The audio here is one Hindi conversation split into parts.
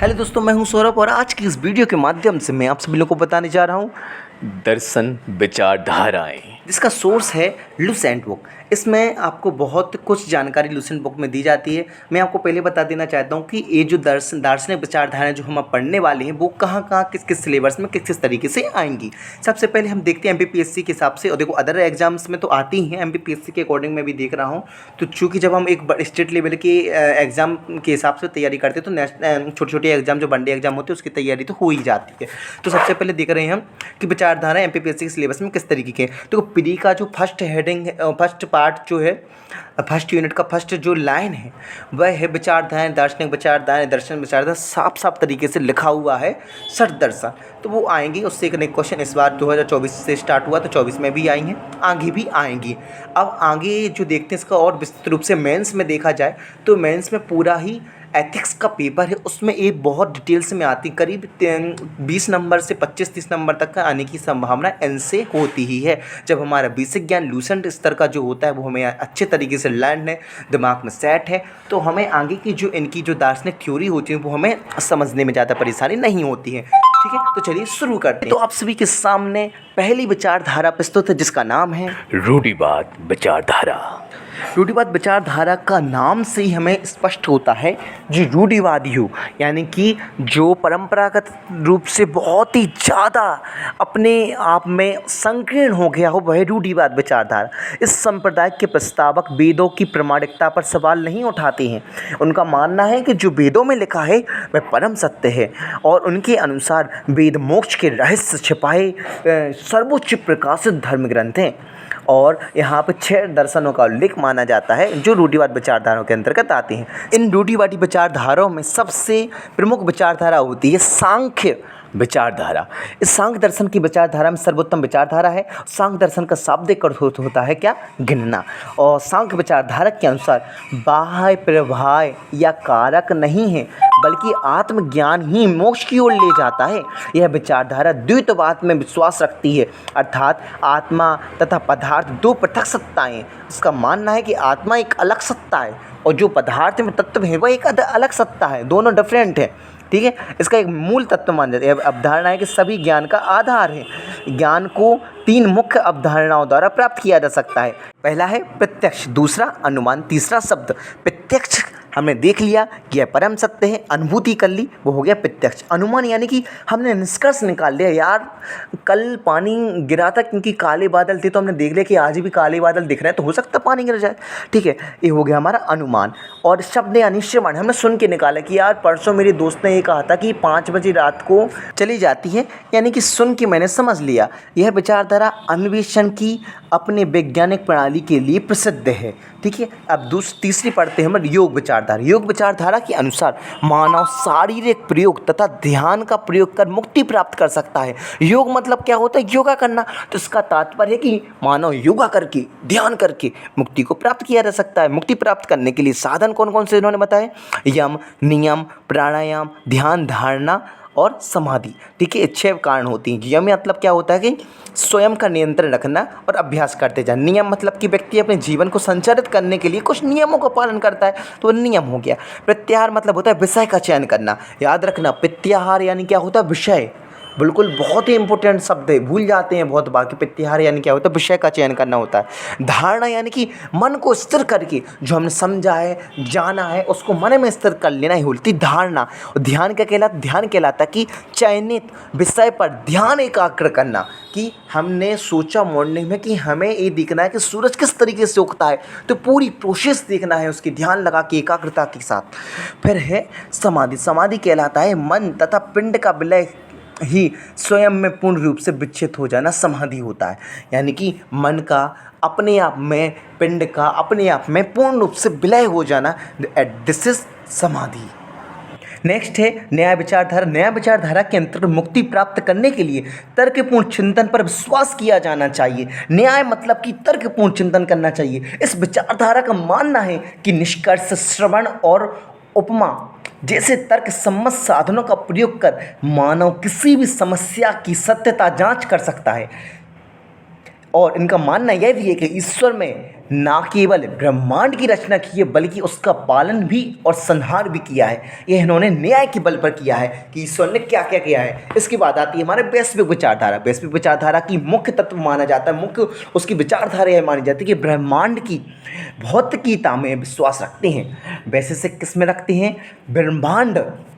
हेलो दोस्तों, मैं हूं सौरभ और आज की इस वीडियो के माध्यम से मैं आप सभी लोगों को बताने जा रहा हूं दर्शन विचारधाराएं, जिसका सोर्स है लुसेंट बुक। इसमें आपको बहुत कुछ जानकारी लुसेंट बुक में दी जाती है। मैं आपको पहले बता देना चाहता हूँ कि ये जो दार्शनिक विचारधाराएं जो हम अब पढ़ने वाले हैं वो कहाँ कहाँ किस किस सिलेबस में किस किस तरीके से आएंगी। सबसे पहले हम देखते हैं एमपीपीएससी के हिसाब से, और देखो अदर एग्जाम्स में तो आती ही हैं, एमपीपीएससी के अकॉर्डिंग मैं भी देख रहा हूँ। तो चूँकि जब हम एक स्टेट लेवल के एग्ज़ाम के हिसाब से तैयारी करते हैं तो नेशनल छोटे छोटे एग्जाम जो वनडे एग्जाम होते हैं उसकी तैयारी तो हो ही जाती है। तो सबसे पहले देख रहे हैं हम कि विचारधारा एमपीपीएससी के सिलेबस में किस तरीके के। तो प्री का जो फर्स्ट हेडिंग फर्स्ट पार्ट जो है, फर्स्ट यूनिट का फर्स्ट जो लाइन है वह है विचारधाराएं, दार्शनिक विचारधाराएं, दर्शन विचारधारा, साफ साफ तरीके से लिखा हुआ है षट दर्शन। तो वो आएंगी, उससे एक नए क्वेश्चन इस बार 2024 से स्टार्ट हुआ तो 24 में भी आई हैं, आगे भी आएंगी। अब आगे जो देखते हैं इसका और विस्तृत रूप से मेंस में देखा जाए तो मेंस में पूरा ही एथिक्स का पेपर है, उसमें ये बहुत डिटेल्स में आती, करीब 20 नंबर से 25-30 नंबर तक का आने की संभावना इनसे होती ही है। जब हमारा बेसिक ज्ञान लूसेंट स्तर का जो होता है वो हमें अच्छे तरीके से लर्न है, दिमाग में सेट है, तो हमें आगे की जो इनकी जो दार्शनिक थ्योरी होती है वो हमें समझने में ज़्यादा परेशानी नहीं होती है। ठीक है, तो चलिए शुरू करते हैं। तो आप सभी के सामने पहली विचारधारा प्रस्तुत है जिसका नाम है रूढ़िवाद विचारधारा। रूढ़िवाद विचारधारा का नाम से ही हमें स्पष्ट होता है जो रूढ़िवादी हो, यानी कि जो परंपरागत रूप से बहुत ही ज़्यादा अपने आप में संकीर्ण हो गया हो, वह रूढ़िवाद विचारधारा। इस संप्रदाय के प्रस्तावक वेदों की प्रामाणिकता पर सवाल नहीं उठाते हैं। उनका मानना है कि जो वेदों में लिखा है वह परम सत्य है और उनके अनुसार वेद मोक्ष के रहस्य छिपाए सर्वोच्च प्रकाशित धर्म ग्रंथ हैं। और यहाँ पर 6 दर्शनों का उल्लेख माना जाता है जो रूढ़िवाद विचारधाराओं के अंतर्गत आते हैं। इन रूढ़िवादी विचारधाराओं में सबसे प्रमुख विचारधारा होती है सांख्य विचारधारा। इस सांख्य दर्शन की विचारधारा में सर्वोत्तम विचारधारा है। सांख्य दर्शन का शाब्दिक अर्थ होता है क्या? गिनना। और सांख्य विचारधारा के अनुसार बाह्य प्रभाव या कारक नहीं है बल्कि आत्मज्ञान ही मोक्ष की ओर ले जाता है। यह विचारधारा द्वैतवाद में विश्वास रखती है, अर्थात आत्मा तथा पदार्थ दो पृथक सत्ताएं। उसका मानना है कि आत्मा एक अलग सत्ता है और जो पदार्थ में तत्व है वह एक अलग सत्ता है, दोनों डिफरेंट है। ठीक है, इसका एक मूल तत्व मान जाता है। अवधारणा है कि सभी ज्ञान का आधार है। ज्ञान को 3 मुख्य अवधारणाओं द्वारा प्राप्त किया जा सकता है। पहला है प्रत्यक्ष, दूसरा अनुमान, तीसरा शब्द। प्रत्यक्ष हमने देख लिया कि यह परम सत्य है, अनुभूति कर ली, वो हो गया प्रत्यक्ष। अनुमान यानी कि हमने निष्कर्ष निकाल लिया, यार कल पानी गिरा था क्योंकि काले बादल थे तो हमने देख लिया कि आज भी काले बादल दिख रहे हैं तो हो सकता है पानी गिर जाए। ठीक है, ये हो गया हमारा अनुमान। और शब्द यानी श्रवण, हमने सुन के निकाला कि यार परसों मेरे दोस्त ने ये कहा था कि 5 बजे रात को चली जाती है, यानी कि सुन के मैंने समझ लिया। यह विचारधारा अन्वेषण की अपने वैज्ञानिक प्रणाली के लिए प्रसिद्ध है। ठीक है, अब तीसरी पढ़ते हैं हम योग विचारधारा। योग विचारधारा के अनुसार मानव शारीरिक प्रयोग तथा ध्यान का प्रयोग कर मुक्ति प्राप्त कर सकता है। योग मतलब क्या होता है? योगा करना। तो इसका तात्पर्य है कि मानव योगा करके, ध्यान करके मुक्ति को प्राप्त किया जा सकता है। मुक्ति प्राप्त करने के लिए साधन कौन कौन से इन्होंने बताए? यम, नियम, प्राणायाम, ध्यान धारणा और समाधि। ठीक है, 6 कारण होती हैं। यम मतलब क्या होता है कि स्वयं का नियंत्रण रखना और अभ्यास करते जाए। नियम मतलब कि व्यक्ति अपने जीवन को संचालित करने के लिए कुछ नियमों का पालन करता है, तो नियम हो गया। प्रत्याहार मतलब होता है विषय का चयन करना। याद रखना, प्रत्याहार यानी क्या होता है? विषय। बिल्कुल बहुत ही इंपॉर्टेंट शब्द है, भूल जाते हैं बहुत बार। प्रत्याहार यानी क्या होता है? विषय का चयन करना होता है। धारणा यानी कि मन को स्थिर करके जो हमने समझा है, जाना है, उसको मन में स्थिर कर लेना ही होती धारणा। और ध्यान कहलाता कि चयनित विषय पर ध्यान एकाग्र करना, कि हमने सोचा मॉर्निंग में कि हमें ये देखना है कि सूरज किस तरीके से उगता है, तो पूरी प्रोसेस देखना है उसकी, ध्यान लगा के एकाग्रता के साथ। फिर है समाधि। समाधि कहलाता है मन तथा पिंड का विलय ही स्वयं में पूर्ण रूप से विकसित हो जाना समाधि होता है। यानी कि मन का अपने आप में, पिंड का अपने आप में पूर्ण रूप से विलय हो जाना, दिस इज समाधि। नेक्स्ट है न्याय विचारधारा। न्याय विचारधारा के अंतर्गत मुक्ति प्राप्त करने के लिए तर्कपूर्ण चिंतन पर विश्वास किया जाना चाहिए। न्याय मतलब कि तर्कपूर्ण चिंतन करना चाहिए। इस विचारधारा का मानना है कि निष्कर्ष, श्रवण और उपमा जैसे तर्क सम्मत साधनों का प्रयोग कर मानव किसी भी समस्या की सत्यता जांच कर सकता है और इनका मानना यह भी है कि ईश्वर में ना केवल ब्रह्मांड की रचना की है बल्कि उसका पालन भी और संहार भी किया है। यह इन्होंने न्याय के बल पर किया है कि ईश्वर ने क्या क्या किया है। इसके बाद आती है हमारे वैश्विक विचारधारा। वैश्विक विचारधारा की मुख्य तत्व माना जाता है, मुख्य उसकी विचारधारा यह मानी जाती है कि ब्रह्मांड की भौतिकीता में विश्वास रखते हैं। वैसे से किस में रखते हैं?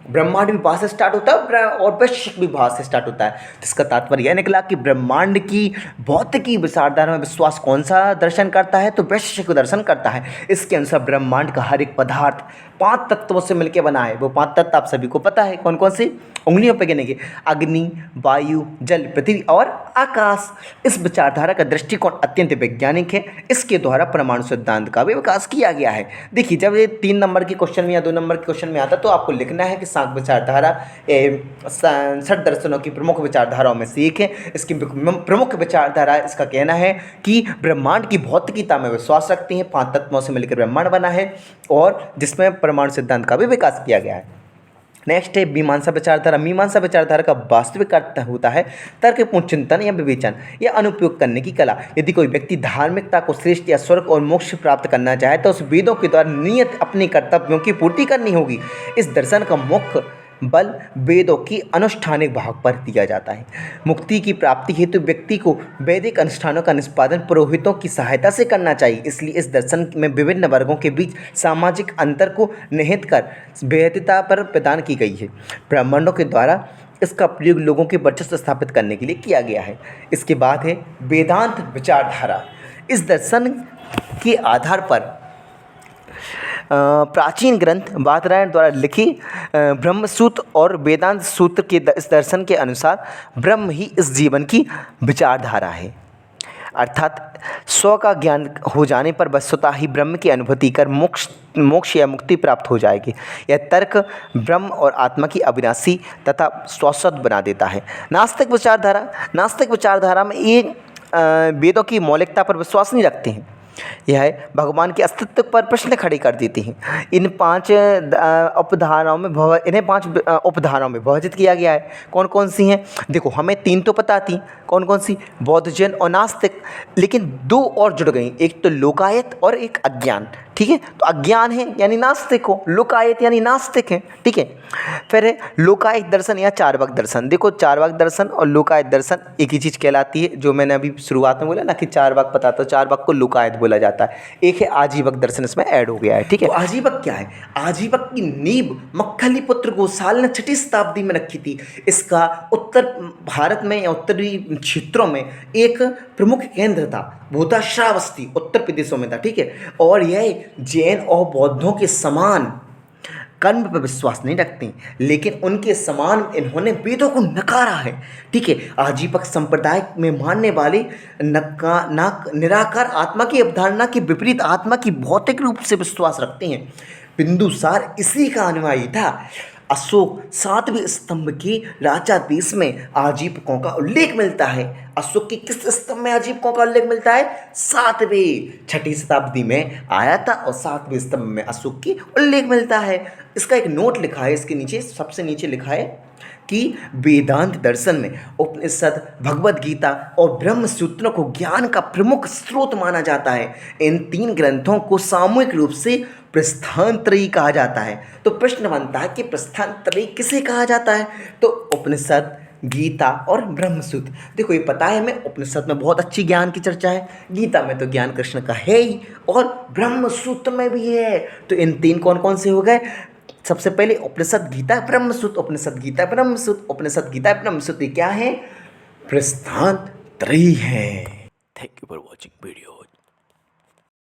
ब्रह्मांड विभाग से स्टार्ट होता है और वैश्विक विभाग से स्टार्ट होता है। जिसका तात्पर्य यह निकला कि ब्रह्मांड की भौतिकी विचारधारा में विश्वास कौन सा दर्शन करता है? तो वैश्विक दर्शन करता है। इसके अनुसार ब्रह्मांड का हर एक पदार्थ 5 तत्वों से मिलकर बना है। वो 5 तत्व आप सभी को पता है कौन कौन से? उंगलियों पे गिनेंगे, अग्नि, वायु, जल, पृथ्वी और आकाश। इस विचारधारा का दृष्टिकोण अत्यंत वैज्ञानिक है। इसके द्वारा परमाणु सिद्धांत का भी विकास किया गया है। देखिए, जब ये 3 नंबर के क्वेश्चन में या 2 नंबर के क्वेश्चन में आता तो आपको लिखना है कि सांख्य विचारधारा 6 दर्शनों की प्रमुख विचारधाराओं में से एक है। इसकी प्रमुख विचारधारा इसका कहना है कि ब्रह्मांड की भौतिकीता में विश्वास रखती हैं, 5 तत्वों से मिलकर ब्रह्मांड बना है और जिसमें परमाणु सिद्धांत का भी विकास किया गया है। नेक्स्ट है मीमांसा विचारधारा। मीमांसा विचारधारा का वास्तविक अर्थ होता है तर्कपूर्ण चिंतन या विवेचन या अनुप्रयोग करने की कला। यदि कोई व्यक्ति धार्मिकता को श्रेष्ठ या स्वर्ग और मोक्ष प्राप्त करना चाहे तो उस वेदों के द्वारा नियत अपने कर्तव्यों की पूर्ति करनी होगी। इस दर्शन का मुख्य बल वेदों की अनुष्ठानिक भाग पर दिया जाता है। मुक्ति की प्राप्ति हेतु व्यक्ति को वैदिक अनुष्ठानों का निष्पादन पुरोहितों की सहायता से करना चाहिए। इसलिए इस दर्शन में विभिन्न वर्गों के बीच सामाजिक अंतर को निहित कर वैधता पर प्रदान की गई है। ब्राह्मणों के द्वारा इसका प्रयोग लोगों के वर्चस्व स्थापित करने के लिए किया गया है। इसके बाद है वेदांत विचारधारा। इस दर्शन के आधार पर प्राचीन ग्रंथ बादरायण द्वारा लिखी ब्रह्मसूत्र और वेदांत सूत्र के इस दर्शन के अनुसार ब्रह्म ही इस जीवन की विचारधारा है। अर्थात स्व का ज्ञान हो जाने पर वस्तुतः ही ब्रह्म की अनुभूति कर मोक्ष या मुक्ति प्राप्त हो जाएगी। यह तर्क ब्रह्म और आत्मा की अविनाशी तथा शाश्वत बना देता है। नास्तिक विचारधारा में ये वेदों की मौलिकता पर विश्वास नहीं रखते हैं। यह भगवान के अस्तित्व पर प्रश्न खड़े कर देती हैं। इन्हें 5 उपधाराओं में विभाजित किया गया है। कौन कौन सी हैं? देखो, हमें 3 तो पता थी, कौन कौन सी? बौद्ध, जैन और नास्तिक। लेकिन 2 और जुड़ गई, एक तो लोकायत और एक अज्ञान। ठीक है, तो अज्ञान है यानी नास्तिक हो, लोकायत यानी नास्तिक है। ठीक है, फिर है लोकायत दर्शन या चार्वाक दर्शन। देखो, चार्वाक दर्शन और लोकायत दर्शन एक ही चीज़ कहलाती है। जो मैंने अभी शुरुआत में बोला ना कि चार्वाक पता, तो चार्वाक को लोकायत बोला जाता है। एक है आजीवक दर्शन, इसमें ऐड हो गया है। ठीक है, तो आजीवक क्या है? आजीवक की नींव मक्खलीपुत्र गोसाल ने 6ठी शताब्दी में रखी थी। इसका उत्तर भारत में या उत्तरी क्षेत्रों में एक प्रमुख केंद्र था, वो था श्रावस्ती, उत्तर प्रदेशों में था। ठीक है, और यह जैन और बौद्धों के समान कर्म पर विश्वास नहीं रखते, लेकिन उनके समान इन्होंने वेदों को नकारा है। ठीक है, आजीवक संप्रदाय में मानने वाले निराकार आत्मा की अवधारणा के विपरीत आत्मा की भौतिक रूप से विश्वास रखते हैं। बिंदुसार इसी का अनुयायी था। अशोक 7वें स्तंभ के राजा देश में आजीवकों का उल्लेख मिलता है। अशोक के किस स्तंभ में आजीवकों का उल्लेख मिलता है? 7वें, 6ठी शताब्दी में आया था और 7वें स्तंभ में अशोक की उल्लेख मिलता है। इसका एक नोट लिखा है, इसके नीचे सबसे नीचे लिखा है कि वेदांत दर्शन में उपनिषद, भगवद गीता और ब्रह्म सूत्रों को ज्ञान का प्रमुख स्रोत माना जाता है। इन 3 ग्रंथों को सामूहिक रूप से प्रस्थानत्रयी कहा जाता है। तो प्रश्न बनता है कि प्रस्थानत्रयी किसे कहा जाता है? तो उपनिषद, गीता और ब्रह्मसूत्र। देखो, ये पता है हमें, उपनिषद में बहुत अच्छी ज्ञान की चर्चा है, गीता में तो ज्ञान कृष्ण का है ही, और ब्रह्मसूत्र में भी है। तो इन 3 कौन कौन से हो गए? सबसे पहले उपनिषद, गीता, ब्रह्मसूत्र। उपनिषद, गीता, ब्रह्मसूत्र। उपनिषद, गीता, ब्रह्मसूत्र क्या है? प्रस्थानत्रयी है। Thank you for watching video.